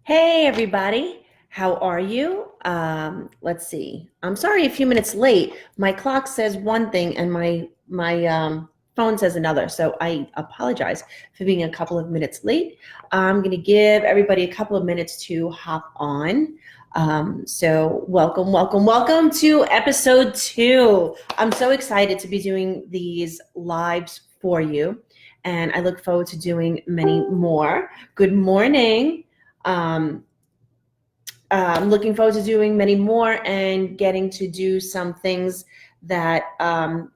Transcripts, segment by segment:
Hey everybody, how are you? Let's see. I'm sorry a few minutes late. My clock says one thing and my phone says another. So I apologize for being a couple of minutes late. I'm going to give everybody a couple of minutes to hop on. So welcome to episode 2. I'm so excited to be doing these lives for you, and I look forward to doing many more. Good morning. Um, I'm looking forward to doing many more and getting to do some things that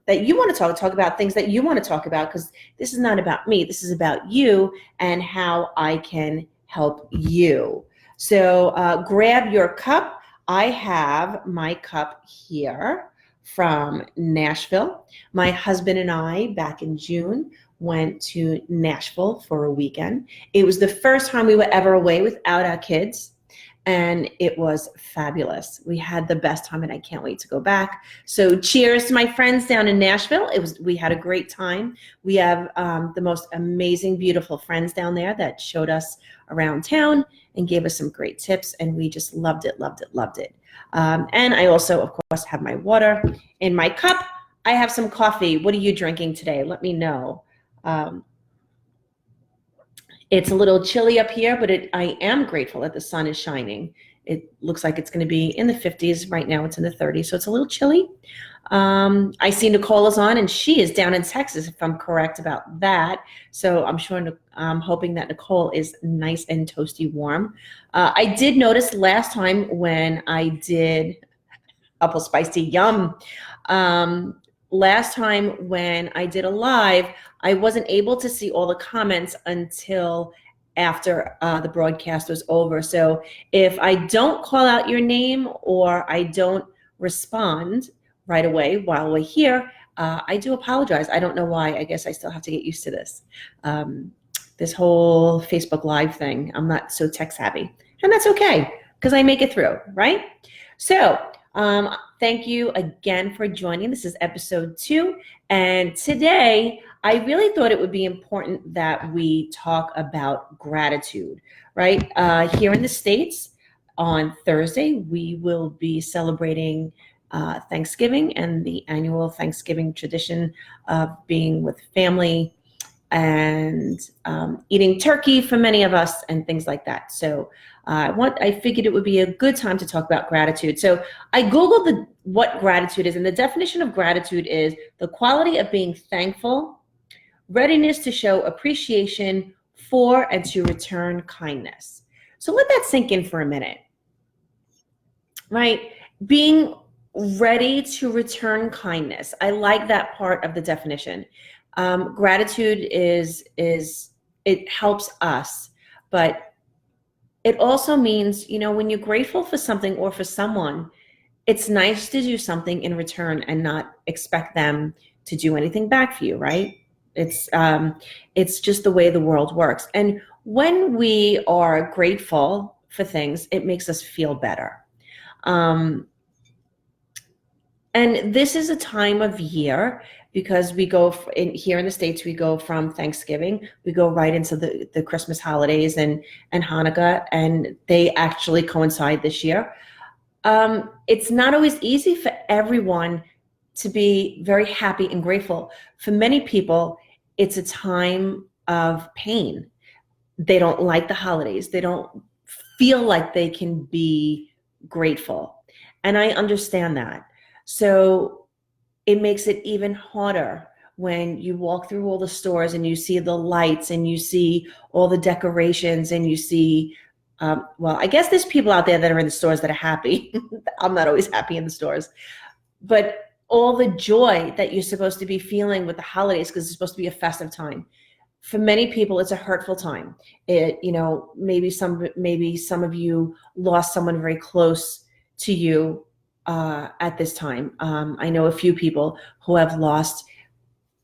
you want to talk about things that you want to talk about, because this is not about me. This is about you and how I can help you. So grab your cup. I have my cup here from Nashville. My husband and I, back in June, went to Nashville for a weekend. It was the first time we were ever away without our kids, and it was fabulous. We had the best time, and I can't wait to go back. So cheers to my friends down in Nashville. We had a great time. We have the most amazing, beautiful friends down there that showed us around town and gave us some great tips, and we just loved it. And I also, of course, have my water in my cup. I have some coffee. What are you drinking today? Let me know. It's a little chilly up here, but I am grateful that the sun is shining. It looks like it's going to be in the 50s. Right now it's in the 30s, so it's a little chilly. I see Nicole is on, and she is down in Texas, if I'm correct about that. So I'm hoping that Nicole is nice and toasty warm. I did notice last time when I did apple spicy yum. Last time when I did a live, I wasn't able to see all the comments until after the broadcast was over. So if I don't call out your name or I don't respond right away while we're here, I do apologize. I don't know why. I guess I still have to get used to this. This whole Facebook Live thing, I'm not so tech savvy. And that's okay, because I make it through, right? So thank you again for joining. This is episode 2. And today, I really thought it would be important that we talk about gratitude, right? Here in the States, on Thursday, we will be celebrating Thanksgiving and the annual Thanksgiving tradition of being with family and eating turkey for many of us and things like that. So I figured it would be a good time to talk about gratitude. So I Googled what gratitude is, and the definition of gratitude is the quality of being thankful, readiness to show appreciation for and to return kindness. So let that sink in for a minute, right? Being ready to return kindness. I like that part of the definition. Gratitude it helps us, but it also means, when you're grateful for something or for someone, it's nice to do something in return and not expect them to do anything back for you, right? It's just the way the world works. And when we are grateful for things, it makes us feel better. And this is a time of year because we go here in the States, we go from Thanksgiving, we go right into the Christmas holidays and Hanukkah, and they actually coincide this year. It's not always easy for everyone to be very happy and grateful. For many people, it's a time of pain. They don't like the holidays. They don't feel like they can be grateful. And I understand that. So it makes it even harder when you walk through all the stores and you see the lights and you see all the decorations and you see, well, I guess there's people out there that are in the stores that are happy. I'm not always happy in the stores. But all the joy that you're supposed to be feeling with the holidays, because it's supposed to be a festive time. For many people, it's a hurtful time. Maybe some of you lost someone very close to you at this time. I know a few people who have lost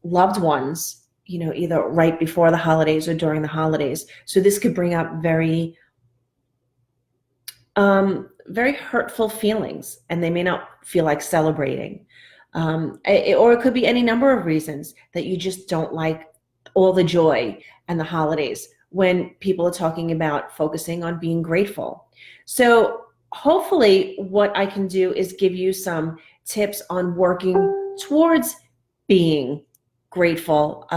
loved ones, either right before the holidays or during the holidays. So this could bring up very hurtful feelings, and they may not feel like celebrating. Or it could be any number of reasons that you just don't like all the joy and the holidays when people are talking about focusing on being grateful. So hopefully what I can do is give you some tips on working towards being grateful.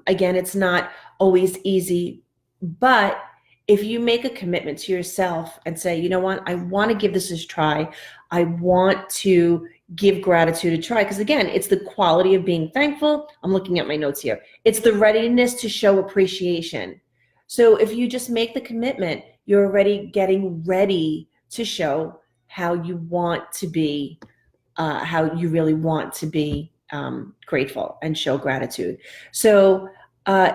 Again, it's not always easy, but if you make a commitment to yourself and say, you know what, I want to give this a try. I want to give gratitude a try. Because again, it's the quality of being thankful. I'm looking at my notes here. It's the readiness to show appreciation. So if you just make the commitment, you're already getting ready to show how you want to be, how you really want to be grateful and show gratitude. So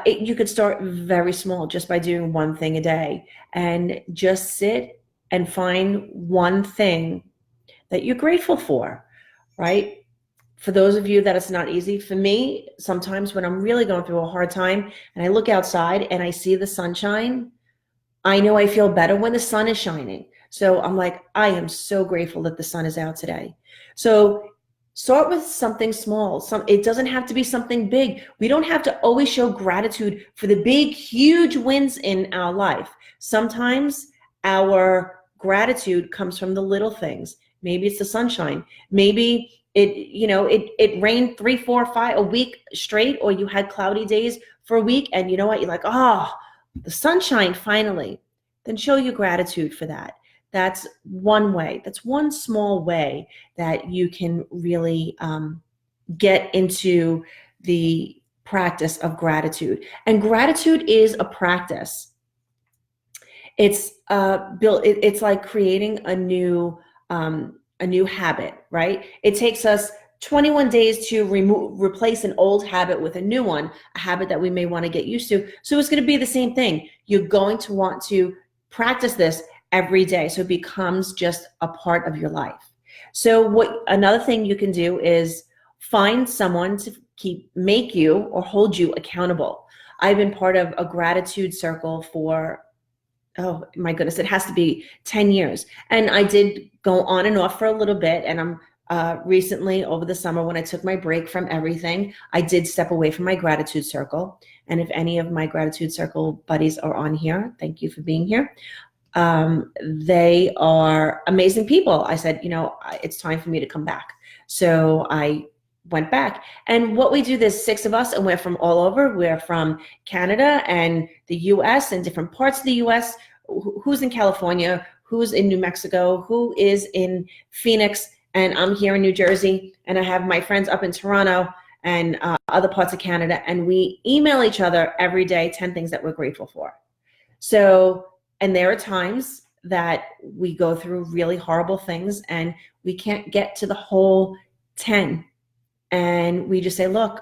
you could start very small just by doing one thing a day, and just sit and find one thing that you're grateful for, right? For those of you that it's not easy, for me, sometimes when I'm really going through a hard time and I look outside and I see the sunshine, I know I feel better when the sun is shining. So I'm like, I am so grateful that the sun is out today. So start with something small. It doesn't have to be something big. We don't have to always show gratitude for the big, huge wins in our life. Sometimes our gratitude comes from the little things. Maybe it's the sunshine. Maybe it rained 3, 4, 5 a week straight, or you had cloudy days for a week, and you know what? You're like, oh, the sunshine finally. Then show your gratitude for that. That's one way. That's one small way that you can really get into the practice of gratitude. And gratitude is a practice. It's it's like creating a new habit, right? It takes us 21 days to replace an old habit with a new one, a habit that we may want to get used to. So it's going to be the same thing. You're going to want to practice this every day, so it becomes just a part of your life. So another thing you can do is find someone to make you or hold you accountable. I've been part of a gratitude circle for, oh my goodness, it has to be 10 years. And I did go on and off for a little bit. And I'm recently, over the summer, when I took my break from everything, I did step away from my gratitude circle. And if any of my gratitude circle buddies are on here, thank you for being here. They are amazing people. I said, it's time for me to come back. So I went back. And what we do, there's 6 of us, and we're from all over. We're from Canada and the US and different parts of the US. Who's in California? Who's in New Mexico? Who is in Phoenix? And I'm here in New Jersey. And I have my friends up in Toronto and other parts of Canada. And we email each other every day 10 things that we're grateful for. So, and there are times that we go through really horrible things and we can't get to the whole 10. And we just say, look,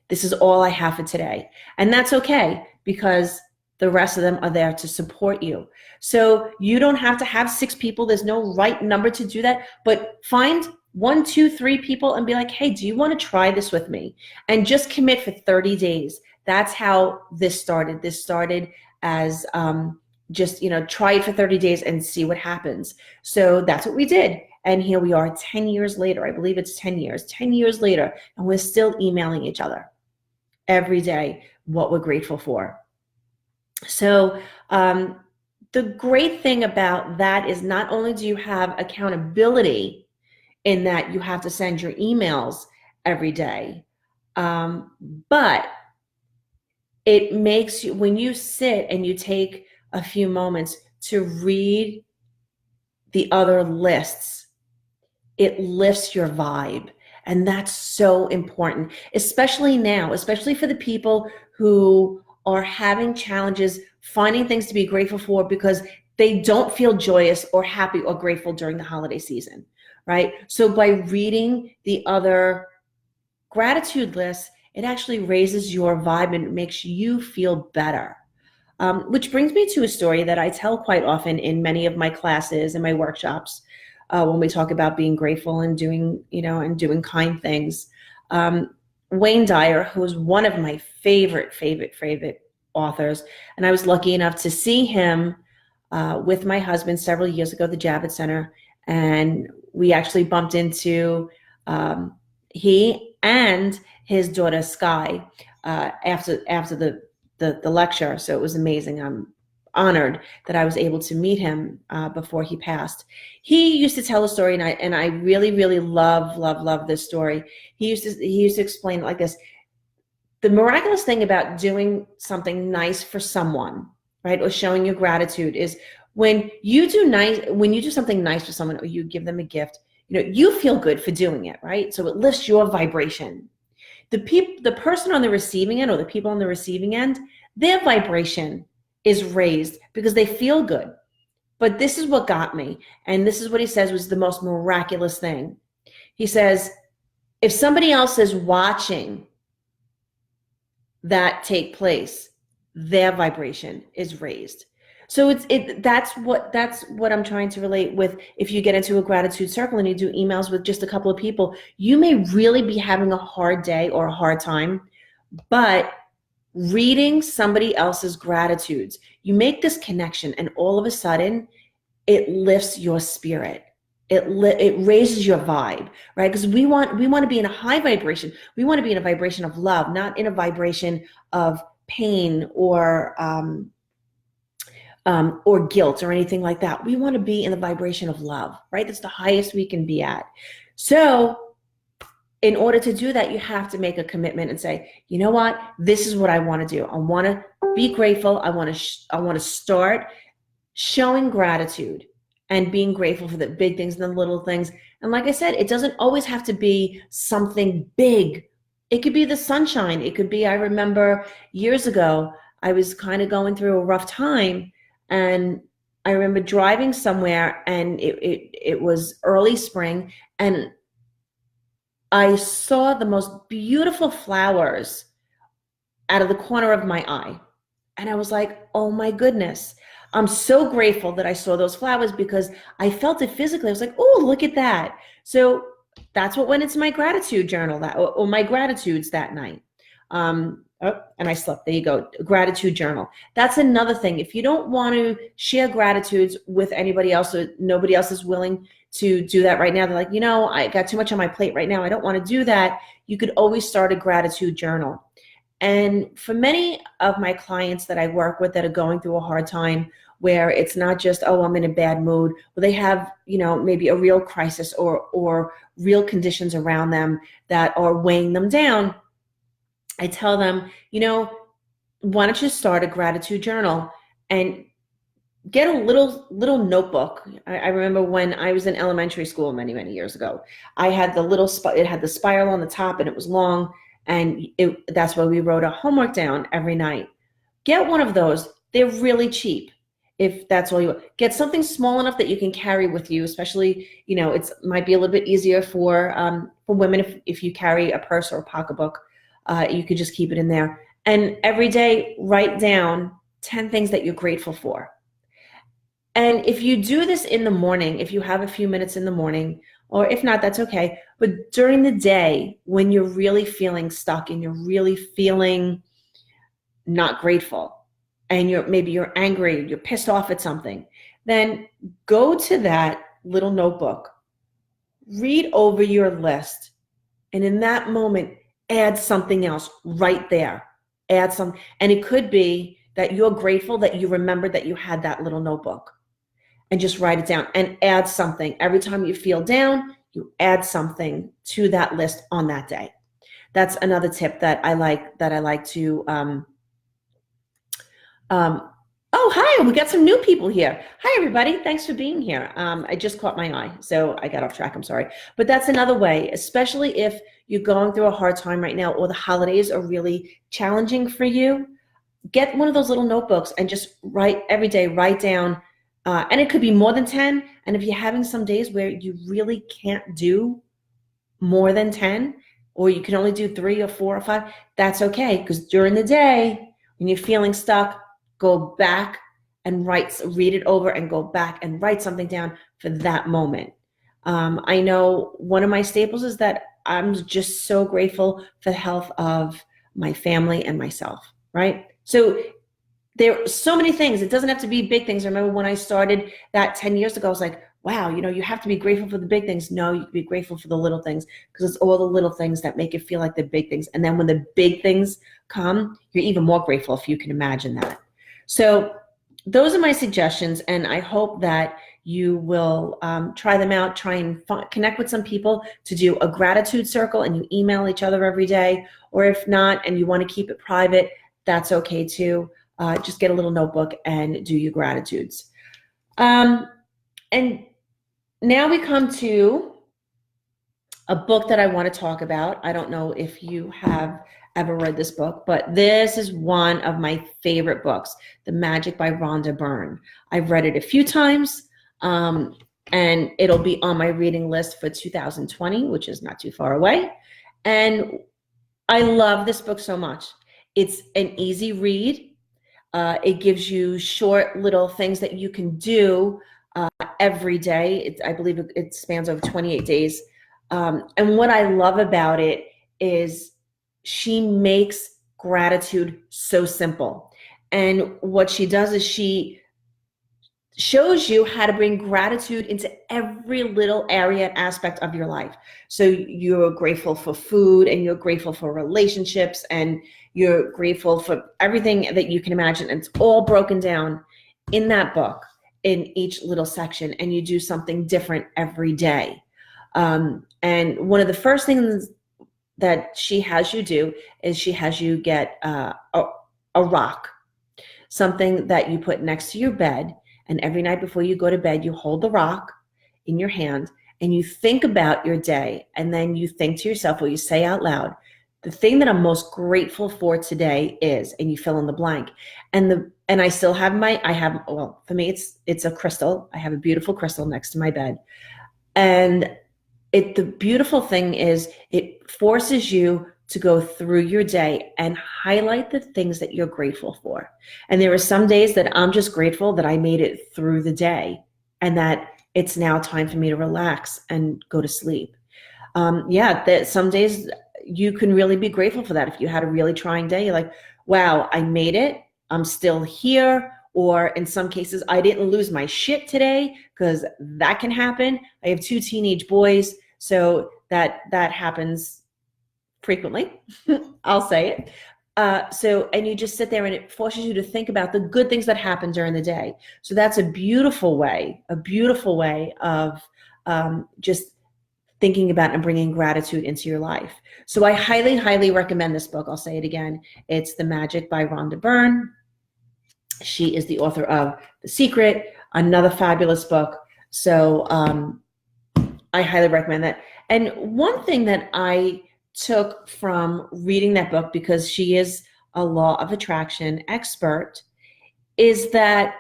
this is all I have for today. And that's okay, because the rest of them are there to support you. So you don't have to have 6 people. There's no right number to do that, but find 1, 2, 3 people and be like, hey, do you want to try this with me? And just commit for 30 days. That's how this started. This started as just, try it for 30 days and see what happens. So that's what we did. And here we are 10 years later. I believe it's 10 years later, and we're still emailing each other every day what we're grateful for. So the great thing about that is not only do you have accountability in that you have to send your emails every day, but it makes you, when you sit and you take a few moments to read the other lists, it lifts your vibe. And that's so important, especially now, especially for the people who are having challenges finding things to be grateful for because they don't feel joyous or happy or grateful during the holiday season, right? So by reading the other gratitude lists, it actually raises your vibe and makes you feel better. Which brings me to a story that I tell quite often in many of my classes and my workshops when we talk about being grateful and doing, and doing kind things. Wayne Dyer, who is one of my favorite authors, and I was lucky enough to see him with my husband several years ago at the Javits Center, and we actually bumped into he and his daughter Sky after the the lecture. So it was amazing. I'm honored that I was able to meet him before he passed. He used to tell a story, and I really, really love this story. He used to explain it like this. The miraculous thing about doing something nice for someone, right, or showing your gratitude is when you do something nice for someone, or you give them a gift, you feel good for doing it, right? So it lifts your vibration. The person on the receiving end, or the people on the receiving end, their vibration is raised because they feel good. But this is what got me, and this is what he says was the most miraculous thing. He says, if somebody else is watching that take place, their vibration is raised. So that's what I'm trying to relate with. If you get into a gratitude circle and you do emails with just a couple of people, you may really be having a hard day or a hard time, but reading somebody else's gratitudes, you make this connection, and all of a sudden it lifts your spirit. It raises your vibe, right? Because we want to be in a high vibration. We want to be in a vibration of love, not in a vibration of pain or guilt or anything like that. We want to be in the vibration of love, right? That's the highest we can be at. So in order to do that, you have to make a commitment and say, you know what? This is what I want to do. I want to be grateful. I want to start showing gratitude and being grateful for the big things and the little things. And like I said, it doesn't always have to be something big. It could be the sunshine. It could be, I remember years ago, I was kind of going through a rough time, and I remember driving somewhere, and it was early spring, and I saw the most beautiful flowers out of the corner of my eye. And I was like, oh my goodness. I'm so grateful that I saw those flowers because I felt it physically. I was like, oh, look at that. So that's what went into my gratitude journal or my gratitudes that night. And I slept. There you go. Gratitude journal. That's another thing. If you don't want to share gratitudes with anybody else, or nobody else is willing to do that right now, they're like, I got too much on my plate right now, I don't want to do that. You could always start a gratitude journal. And for many of my clients that I work with that are going through a hard time, where it's not just, oh, I'm in a bad mood, but they have, maybe a real crisis or real conditions around them that are weighing them down, I tell them, why don't you start a gratitude journal and get a little notebook. I remember when I was in elementary school many, many years ago, I had it had the spiral on the top, and it was long. And that's why we wrote our homework down every night. Get one of those. They're really cheap. If that's all you want. Get something small enough that you can carry with you, especially, it might be a little bit easier for women if you carry a purse or a pocketbook. You could just keep it in there. And every day, write down 10 things that you're grateful for. And if you do this in the morning, if you have a few minutes in the morning, or if not, that's okay. But during the day, when you're really feeling stuck and you're really feeling not grateful, and maybe you're angry, you're pissed off at something, then go to that little notebook, read over your list, and in that moment, add something else right there. Add some, and it could be that you're grateful that you remembered that you had that little notebook, and just write it down and add something. Every time you feel down, you add something to that list on that day. That's another tip that I like to, oh, hi, we got some new people here. Hi, everybody. Thanks for being here. I just caught my eye, so I got off track. I'm sorry. But that's another way, especially if you're going through a hard time right now, or the holidays are really challenging for you. Get one of those little notebooks and just every day, write down, and it could be more than 10. And if you're having some days where you really can't do more than 10, or you can only do 3 or 4 or 5, that's okay. Because during the day, when you're feeling stuck, go back and read it over, and go back and write something down for that moment. I know one of my staples is that I'm just so grateful for the health of my family and myself, right? So there are so many things. It doesn't have to be big things. I remember when I started that 10 years ago, I was like, wow, you have to be grateful for the big things. No, you can be grateful for the little things, because it's all the little things that make it feel like the big things. And then when the big things come, you're even more grateful, if you can imagine that. So those are my suggestions, and I hope that you will try them out. Try and connect with some people to do a gratitude circle, and you email each other every day. Or if not, and you want to keep it private, that's okay too. Just get a little notebook and do your gratitudes. And now we come to a book that I want to talk about. I don't know if you have ever read this book, but this is one of my favorite books, The Magic by Rhonda Byrne. I've read it a few times, and it'll be on my reading list for 2020, which is not too far away. And I love this book so much. It's an easy read. It gives you short little things that you can do every day. I believe it spans over 28 days. And what I love about it is she makes gratitude so simple. And what she does is she shows you how to bring gratitude into every little area and aspect of your life. So you're grateful for food, and you're grateful for relationships, and you're grateful for everything that you can imagine. And it's all broken down in that book in each little section, and you do something different every day. And one of the first things that she has you do is she has you get a rock, something that you put next to your bed. And every night before you go to bed, you hold the rock in your hand and you think about your day. And then you think to yourself, or you say out loud, the thing that I'm most grateful for today is, and you fill in the blank. And I still have well, for me, it's a crystal. I have a beautiful crystal next to my bed. And the beautiful thing is it forces you to go through your day and highlight the things that you're grateful for. And there are some days that I'm just grateful that I made it through the day, and that it's now time for me to relax and go to sleep. That some days you can really be grateful for that. If you had a really trying day, you're like, wow, I made it. I'm still here. Or in some cases, I didn't lose my shit today, because that can happen. I have 2 teenage boys, so that happens frequently. I'll say it. And you just sit there, and it forces you to think about the good things that happen during the day. So that's a beautiful way of just thinking about and bringing gratitude into your life. So I highly, highly recommend this book. I'll say it again. It's The Magic by Rhonda Byrne. She is the author of The Secret, another fabulous book. So I highly recommend that. And one thing that I took from reading that book, because she is a law of attraction expert, is that,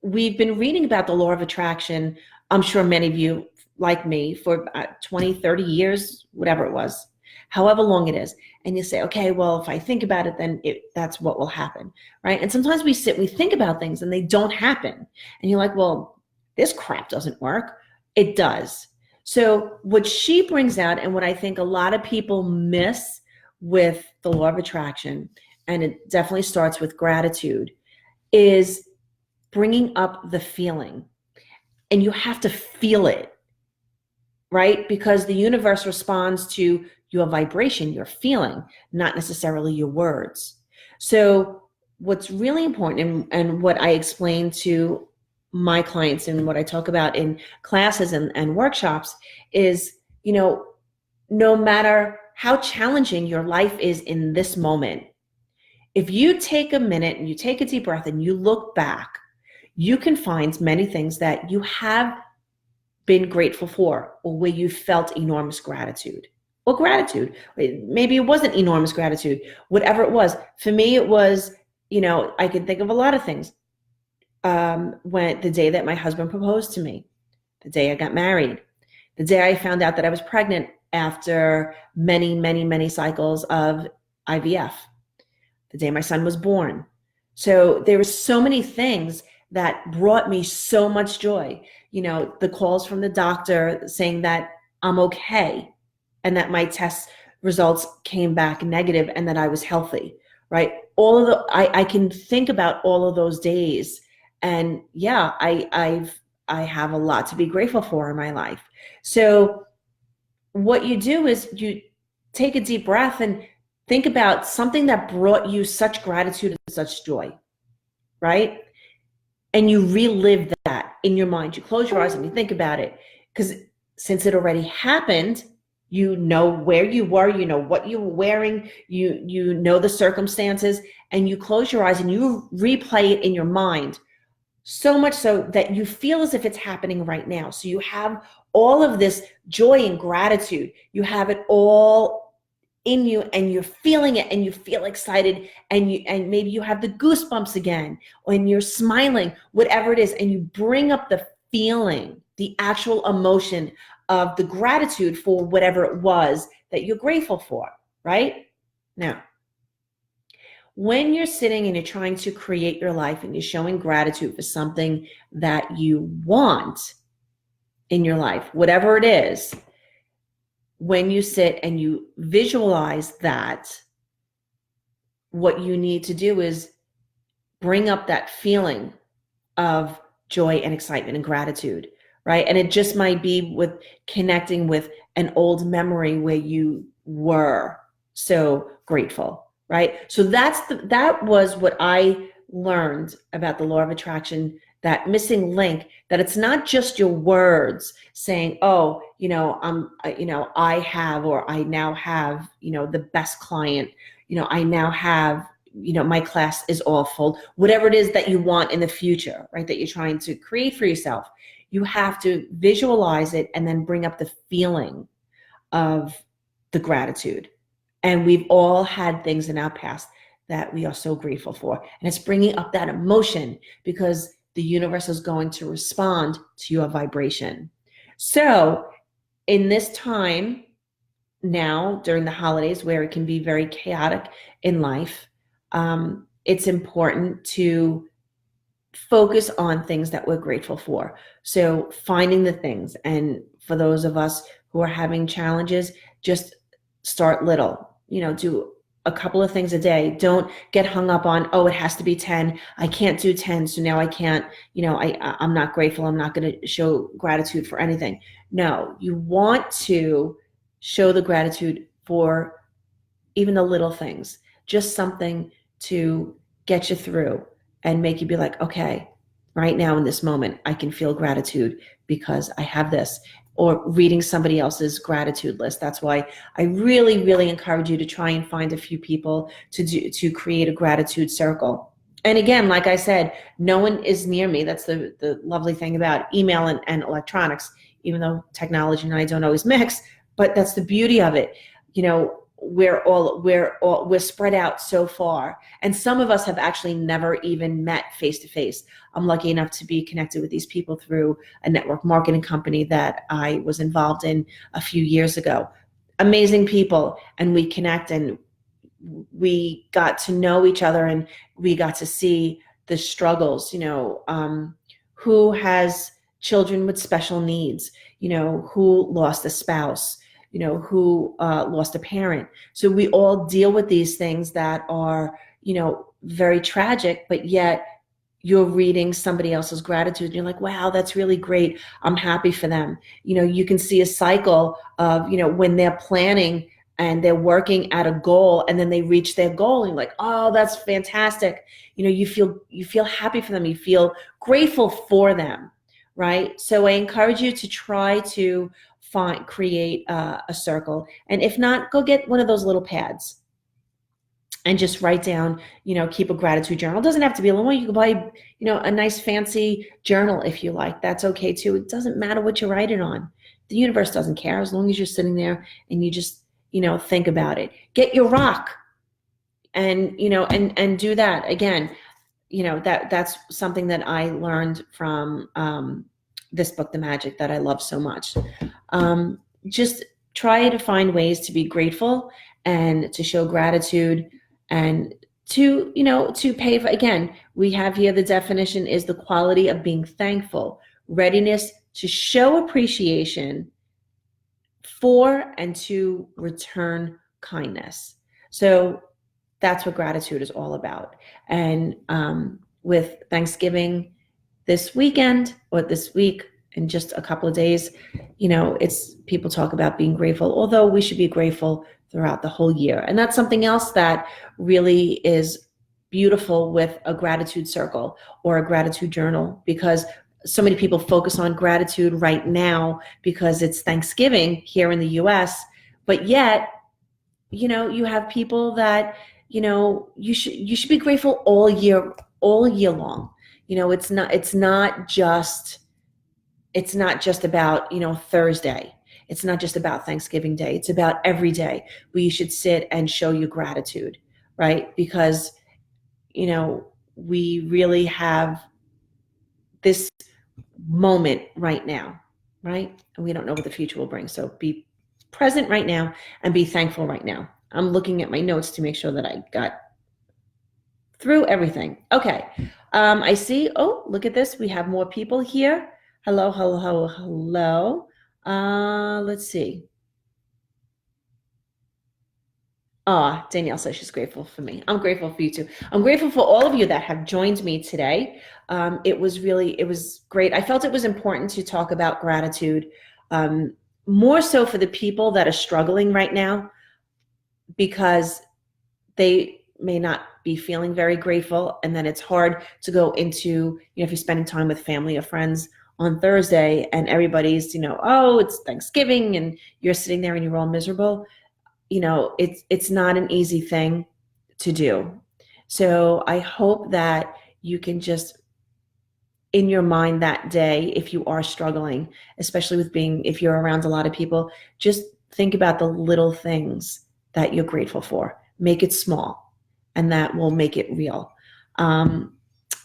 we've been reading about the law of attraction, I'm sure many of you, like me, for 20, 30 years, whatever it was, however long it is. And you say, okay, well, if I think about it, then that's what will happen, right? And sometimes we think about things and they don't happen. And you're like, well, this crap doesn't work. It does. So what she brings out, and what I think a lot of people miss with the law of attraction, and it definitely starts with gratitude, is bringing up the feeling. And you have to feel it, right? Because the universe responds to your vibration, your feeling, not necessarily your words. So what's really important, and what I explain to my clients and what I talk about in classes and workshops, is, no matter how challenging your life is in this moment, if you take a minute and you take a deep breath and you look back, you can find many things that you have been grateful for, or where you felt enormous gratitude. Or gratitude. Maybe it wasn't enormous gratitude. Whatever it was. For me, it was, I can think of a lot of things. When the day that my husband proposed to me, the day I got married, the day I found out that I was pregnant after many, many, many cycles of IVF, the day my son was born. So there were so many things that brought me so much joy. The calls from the doctor saying that I'm okay, and that my test results came back negative, and that I was healthy, right? All of I can think about all of those days. And yeah, I've I have a lot to be grateful for in my life. So what you do is you take a deep breath and think about something that brought you such gratitude and such joy, right? And you relive that in your mind. You close your eyes and you think about it, because since it already happened, you know where you were, you know what you were wearing, you know the circumstances, and you close your eyes and you replay it in your mind, so much so that you feel as if it's happening right now. So you have all of this joy and gratitude. You have it all in you, and you're feeling it, and you feel excited, and maybe you have the goosebumps again, and you're smiling, whatever it is, and you bring up the feeling, the actual emotion of the gratitude for whatever it was that you're grateful for, right? Now, when you're sitting and you're trying to create your life and you're showing gratitude for something that you want in your life, whatever it is, when you sit and you visualize that, what you need to do is bring up that feeling of joy and excitement and gratitude, right? And it just might be with connecting with an old memory where you were so grateful, right? So that was what I learned about the law of attraction, that missing link, that it's not just your words saying, oh, I have, or I now have, the best client, I now have, my class is all full, whatever it is that you want in the future, right? That you're trying to create for yourself. You have to visualize it and then bring up the feeling of the gratitude. And we've all had things in our past that we are so grateful for. And it's bringing up that emotion, because the universe is going to respond to your vibration. So in this time now, during the holidays, where it can be very chaotic in life, it's important to focus on things that we're grateful for. So finding the things, and for those of us who are having challenges, just start little, do a couple of things a day. Don't get hung up on, oh, it has to be 10. I can't do 10. So now I can't, I'm not grateful. I'm not going to show gratitude for anything. No, you want to show the gratitude for even the little things, just something to get you through and make you be like, okay, right now in this moment, I can feel gratitude because I have this. Or reading somebody else's gratitude list. That's why I really, really encourage you to try and find a few people to create a gratitude circle. And again, like I said, no one is near me. That's the lovely thing about email and electronics, even though technology and I don't always mix, but that's the beauty of it. We're spread out so far, and some of us have actually never even met face to face. I'm lucky enough to be connected with these people through a network marketing company that I was involved in a few years ago. Amazing people, and we connect, and we got to know each other, and we got to see the struggles, who has children with special needs, who lost a spouse, who lost a parent. So we all deal with these things that are, very tragic, but yet you're reading somebody else's gratitude and you're like, wow, that's really great. I'm happy for them. You can see a cycle of, when they're planning and they're working at a goal and then they reach their goal and you're like, oh, that's fantastic. You feel happy for them. You feel grateful for them. Right. So I encourage you to try to create a circle. And if not, go get one of those little pads and just write down, keep a gratitude journal. It doesn't have to be a long one. You can buy, a nice fancy journal if you like. That's okay too. It doesn't matter what you write it on. The universe doesn't care, as long as you're sitting there and you just, think about it. Get your rock and, and do that. Again, that's something that I learned from this book, The Magic, that I love so much. Just try to find ways to be grateful and to show gratitude, and to pay for, again, we have here the definition is the quality of being thankful, readiness to show appreciation for and to return kindness. So that's what gratitude is all about. And with Thanksgiving, this weekend or this week, in just a couple of days, it's people talk about being grateful, although we should be grateful throughout the whole year. And that's something else that really is beautiful with a gratitude circle or a gratitude journal, because so many people focus on gratitude right now because it's Thanksgiving here in the US, but yet, you have people that, you should be grateful all year long. It's not just about, Thursday. It's not just about Thanksgiving Day. It's about every day where you should sit and show your gratitude, right? Because, we really have this moment right now, right? And we don't know what the future will bring. So be present right now and be thankful right now. I'm looking at my notes to make sure that I got through everything. Okay. I see. Oh, look at this. We have more people here. Hello, hello, hello, hello. Let's see. Danielle says she's grateful for me. I'm grateful for you too. I'm grateful for all of you that have joined me today. It was great. I felt it was important to talk about gratitude, more so for the people that are struggling right now, because they may not be feeling very grateful. And then it's hard to go into, if you're spending time with family or friends on Thursday and everybody's, oh, it's Thanksgiving and you're sitting there and you're all miserable. It's not an easy thing to do. So I hope that you can just, in your mind that day, if you are struggling, especially if you're around a lot of people, just think about the little things that you're grateful for. Make it small, and that will make it real.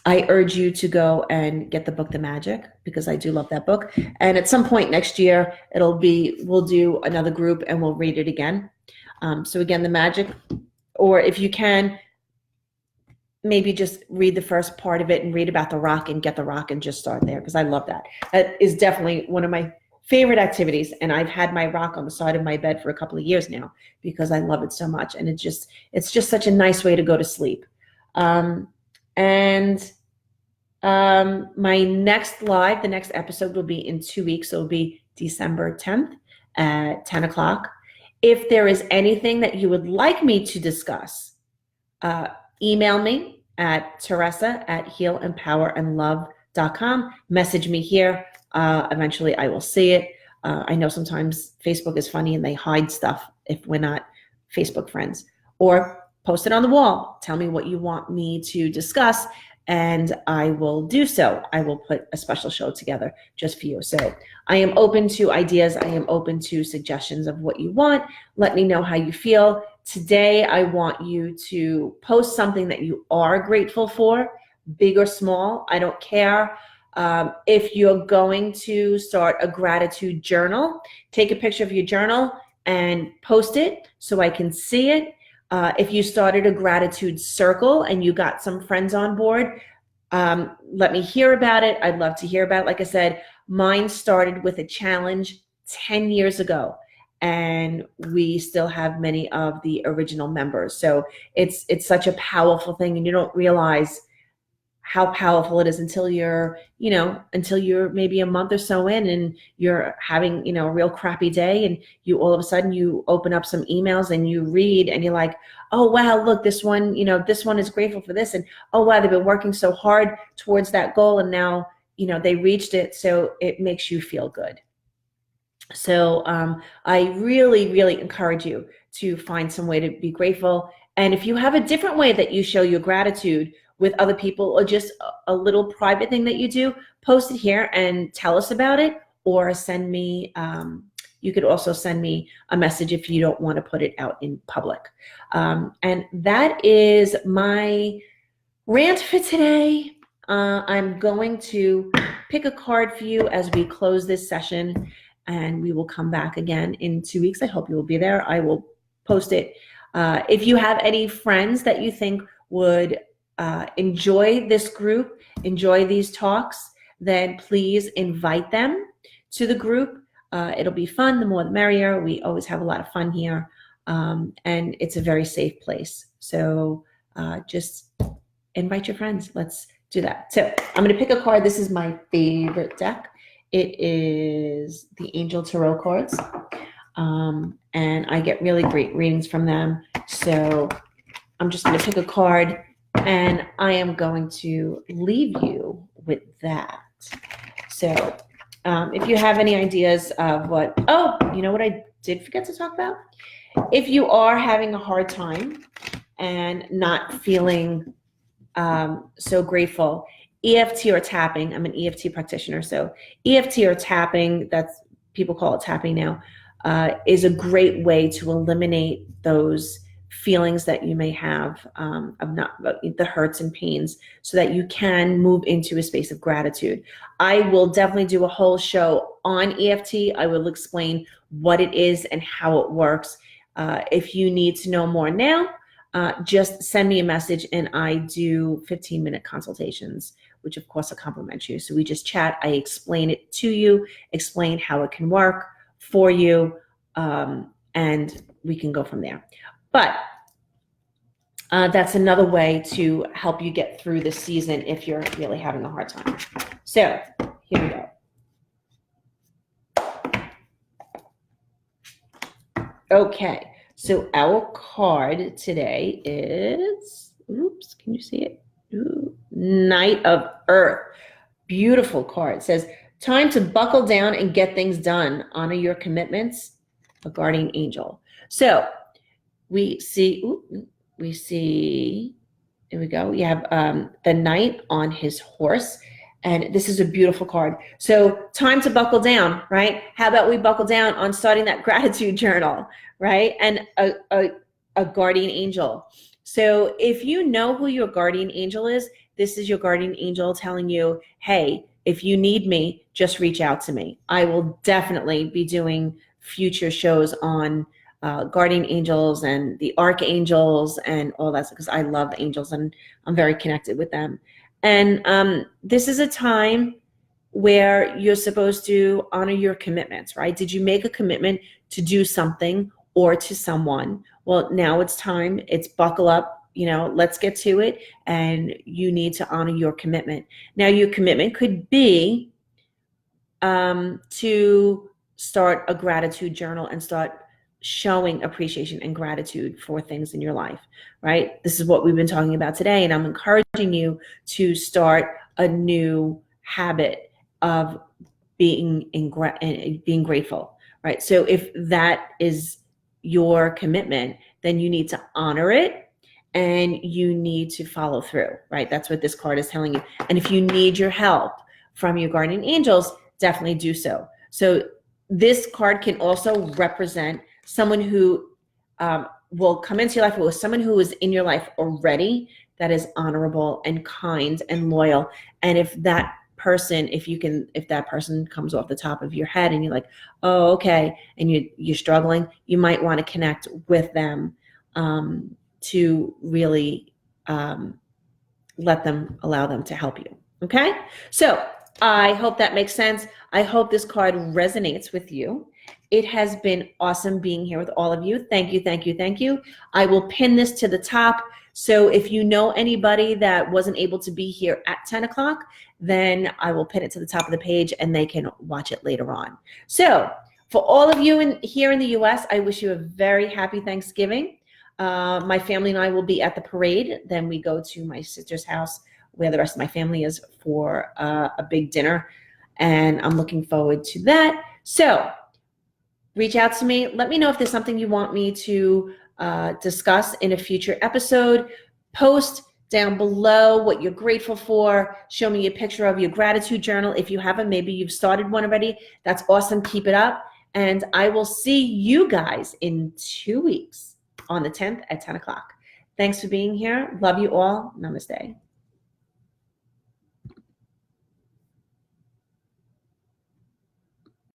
I urge you to go and get the book, The Magic, because I do love that book. And at some point next year, we'll do another group and we'll read it again. So again, The Magic, or if you can, maybe just read the first part of it and read about the rock and get the rock and just start there, because I love that. That is definitely one of my favorite activities. And I've had my rock on the side of my bed for a couple of years now because I love it so much. And it's just such a nice way to go to sleep. My next live, the next episode will be in 2 weeks. So it'll be December 10th at 10 o'clock. If there is anything that you would like me to discuss, email me at Teresa@healempowerandlove.com. Message me here. Eventually I will see it. I know sometimes Facebook is funny and they hide stuff if we're not Facebook friends. Or post it on the wall. Tell me what you want me to discuss, and I will do so. I will put a special show together just for you. So I am open to ideas. I am open to suggestions of what you want. Let me know how you feel. Today, I want you to post something that you are grateful for, big or small. I don't care. If you're going to start a gratitude journal, take a picture of your journal and post it so I can see it. If you started a gratitude circle and you got some friends on board, let me hear about it. I'd love to hear about it. Like I said, mine started with a challenge 10 years ago, and we still have many of the original members. So it's such a powerful thing, and you don't realize how powerful it is until you're maybe a month or so in and you're having, a real crappy day, and you all of a sudden you open up some emails and you read and you're like, oh, wow, look, this one is grateful for this. And oh, wow, they've been working so hard towards that goal. And now, they reached it. So it makes you feel good. So I really, really encourage you to find some way to be grateful. And if you have a different way that you show your gratitude with other people, or just a little private thing that you do, post it here and tell us about it, or send me, you could also send me a message if you don't want to put it out in public. And that is my rant for today. I'm going to pick a card for you as we close this session, and we will come back again in 2 weeks. I hope you will be there. I will post it. If you have any friends that you think would enjoy this group, enjoy these talks, then please invite them to the group. It'll be fun. The more the merrier. We always have a lot of fun here, and it's a very safe place. So just invite your friends. Let's do that. So I'm going to pick a card. This is my favorite deck. It is the Angel Tarot cards. And I get really great readings from them. So I'm just going to pick a card, and I am going to leave you with that. So if you have any ideas of what, oh, you know what I did forget to talk about? If you are having a hard time and not feeling so grateful, EFT or tapping, I'm an EFT practitioner, so EFT or tapping, that's, people call it tapping now, is a great way to eliminate those feelings that you may have of not the hurts and pains, so that you can move into a space of gratitude. I will definitely do a whole show on EFT. I will explain what it is and how it works. If you need to know more now, just send me a message, and I do 15-minute consultations, which of course are complimentary. So we just chat, I explain it to you, explain how it can work for you, and we can go from there. But that's another way to help you get through this season if you're really having a hard time. So here we go. Okay, so our card today is, oops, can you see it? Ooh, Knight of Earth. Beautiful card. It says, time to buckle down and get things done. Honor your commitments. A guardian angel. So we see, here we go. You have the knight on his horse, and this is a beautiful card. So time to buckle down, right? How about we buckle down on starting that gratitude journal, right? And a guardian angel. So if you know who your guardian angel is, this is your guardian angel telling you, hey, if you need me, just reach out to me. I will definitely be doing future shows on guardian angels and the archangels and all that, because I love angels and I'm very connected with them. And this is a time where you're supposed to honor your commitments, right? Did you make a commitment to do something or to someone? Well, now it's time. It's buckle up, let's get to it. And you need to honor your commitment. Now, your commitment could be to start a gratitude journal and start showing appreciation and gratitude for things in your life, right? This is what we've been talking about today. And I'm encouraging you to start a new habit of being grateful, right? So if that is your commitment, then you need to honor it and you need to follow through, right? That's what this card is telling you. And if you need your help from your guardian angels, definitely do so. So this card can also represent someone who will come into your life, or someone who is in your life already that is honorable and kind and loyal. And if that person, if that person comes off the top of your head and you're like, oh, okay, and you're struggling, you might want to connect with them to really allow them to help you. Okay? So I hope that makes sense. I hope this card resonates with you. It has been awesome being here with all of you. Thank you, thank you, thank you. I will pin this to the top. So if you know anybody that wasn't able to be here at 10 o'clock, then I will pin it to the top of the page and they can watch it later on. So for all of you here in the US, I wish you a very happy Thanksgiving. My family and I will be at the parade. Then we go to my sister's house where the rest of my family is for a big dinner. And I'm looking forward to that. So reach out to me. Let me know if there's something you want me to discuss in a future episode. Post down below what you're grateful for. Show me a picture of your gratitude journal. If you haven't, maybe you've started one already. That's awesome. Keep it up. And I will see you guys in 2 weeks on the 10th at 10 o'clock. Thanks for being here. Love you all. Namaste.